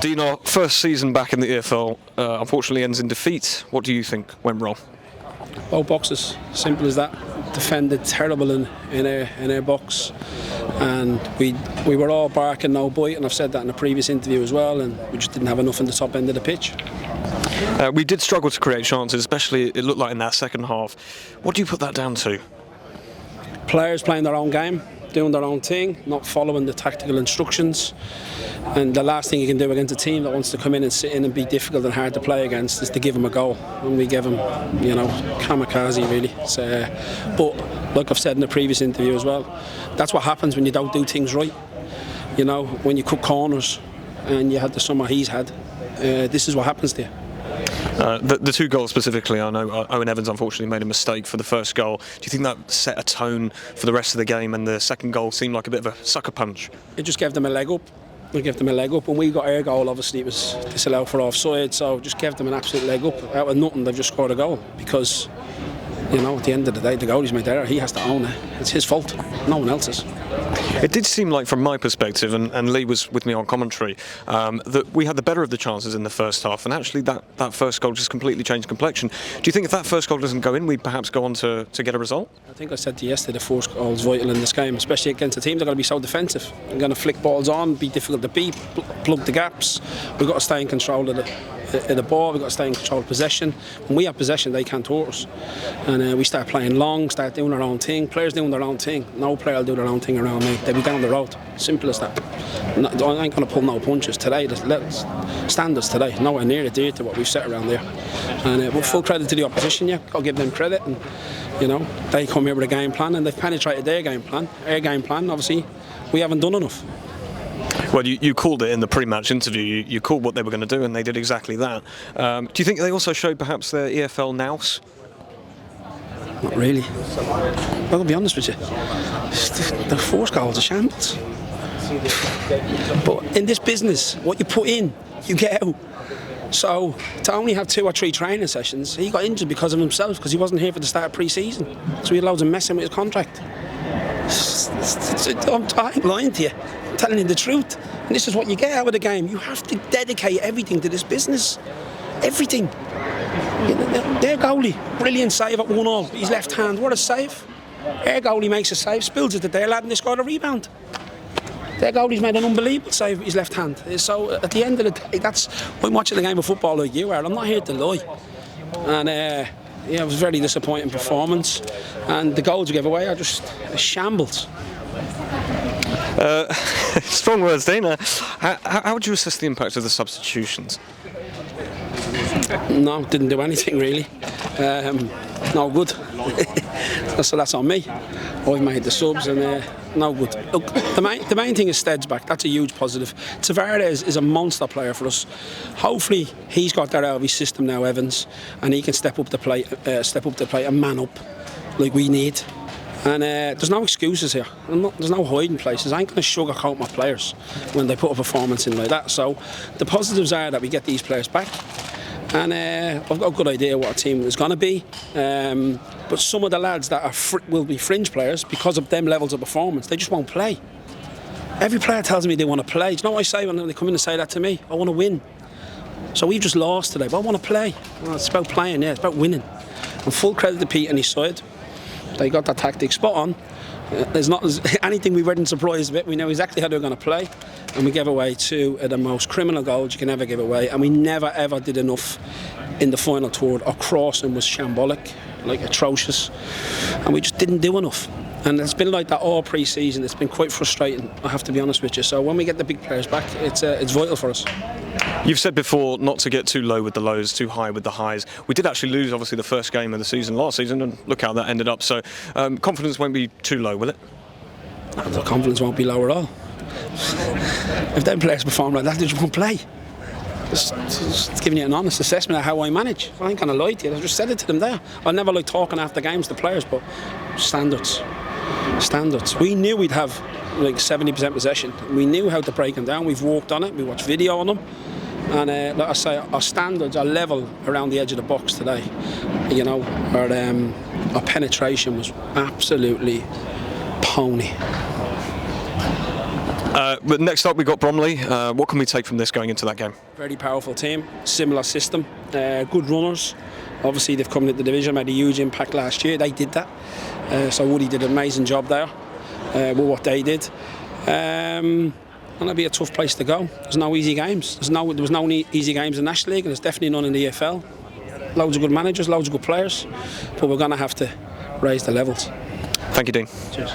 Dean, our first season back in the EFL unfortunately ends in defeat. What do you think went wrong? Both boxes, simple as that. Defended terrible in our box, and we were all barking no bite, and I've said that in a previous interview as well, and we just didn't have enough in the top end of the pitch. We did struggle to create chances, especially it looked like in that second half. What do you put that down to? Players playing their own game, doing their own thing, not following the tactical instructions. And the last thing you can do against a team that wants to come in and sit in and be difficult and hard to play against is to give them a goal. And we give them, kamikaze really. But like I've said in the previous interview as well, that's what happens when you don't do things right. When you cut corners and you had the summer he's had, this is what happens to you. The two goals specifically, I know Owen Evans unfortunately made a mistake for the first goal. Do you think that set a tone for the rest of the game, and the second goal seemed like a bit of a sucker punch? It just gave them a leg up. We gave them a leg up. When we got our goal, obviously it was disallowed for offside, so just gave them an absolute leg up. Out of nothing, they've just scored a goal because, at the end of the day, the goalie's made the error. He has to own it. It's his fault, no one else's. It did seem like, from my perspective, and Lee was with me on commentary, that we had the better of the chances in the first half, and actually that first goal just completely changed complexion. Do you think if that first goal doesn't go in, we'd perhaps go on to get a result? I think I said to you yesterday, the first goal is vital in this game, especially against a team. They're going to be so defensive. They're going to flick balls on, be difficult to beat, plug the gaps. We've got to stay in control of the ball. We've got to stay in control of possession. When we have possession, they can't hurt us. And we start playing long, start doing our own thing. Players doing their own thing. No player will do their own thing around me. They'll be down the road. Simple as that. I ain't going to pull no punches today. The standards today, nowhere near it dear to what we've set around there. And with full credit to the opposition, got to give them credit. And they come here with a game plan, and they've penetrated their game plan. Our game plan, obviously, we haven't done enough. Well, you called it in the pre-match interview. You called what they were going to do, and they did exactly that. Do you think they also showed perhaps their EFL nous? Not really. Well, I'll be honest with you. The first goal was a shambles. But in this business, what you put in, you get out. So to only have 2 or 3 training sessions, he got injured because of himself, because he wasn't here for the start of pre-season. So he had loads of messing with his contract. I'm lying to you. I'm telling you the truth. And this is what you get out of the game. You have to dedicate everything to this business. Everything. Their goalie, brilliant save at 1-1. His left hand, what a save. Their goalie makes a save, spills it to their lad, and they scored a rebound. Their goalie's made an unbelievable save with his left hand. So at the end of the day, I'm watching the game of football like you are. I'm not here to lie. And it was a very disappointing performance. And the goals we gave away are just a shambles. Strong words, Dana. How would you assess the impact of the substitutions? No, didn't do anything really. No good. So that's on me. I've made the subs and no good. Look, the main thing is Stead's back. That's a huge positive. Tavares is a monster player for us. Hopefully he's got that out of his system now, Evans, and he can step up the plate and man up like we need. And there's no excuses here. There's no hiding places. I ain't going to sugarcoat my players when they put a performance in like that. So the positives are that we get these players back. And I've got a good idea what our team is going to be. But some of the lads that will be fringe players, because of them levels of performance, they just won't play. Every player tells me they want to play. Do you know what I say when they come in and say that to me? I want to win. So we've just lost today, but I want to play. Well, it's about playing, yeah, it's about winning. And full credit to Pete and his side. They got that tactic spot on. There's not anything we weren't surprised with. We know exactly how they were going to play, and we gave away 2 of the most criminal goals you can ever give away, and we never ever did enough in the final third. Our crossing was shambolic, like atrocious, and we just didn't do enough. And it's been like that all pre-season. It's been quite frustrating, I have to be honest with you. So when we get the big players back, it's vital for us. You've said before not to get too low with the lows, too high with the highs. We did actually lose, obviously, the first game of the season last season, and look how that ended up. So confidence won't be too low, will it? No, the confidence won't be low at all. If them players perform like that, they just won't play. Just giving you an honest assessment of how I manage. I ain't going to lie to you. I just said it to them there. I never like talking after games to players, but standards. We knew we'd have like 70% possession. We knew how to break them down. We've worked on it. We watched video on them. And like I say, our standards are level around the edge of the box today. Our penetration was absolutely pony. But next up, we've got Bromley. What can we take from this going into that game? Very powerful team, similar system, good runners. Obviously, they've come into the division, made a huge impact last year. They did that. So Woody did an amazing job there with what they did. And it'll be a tough place to go. There's no easy games. There was no easy games in the National League, and there's definitely none in the EFL. Loads of good managers, loads of good players, but we're going to have to raise the levels. Thank you, Dean. Cheers.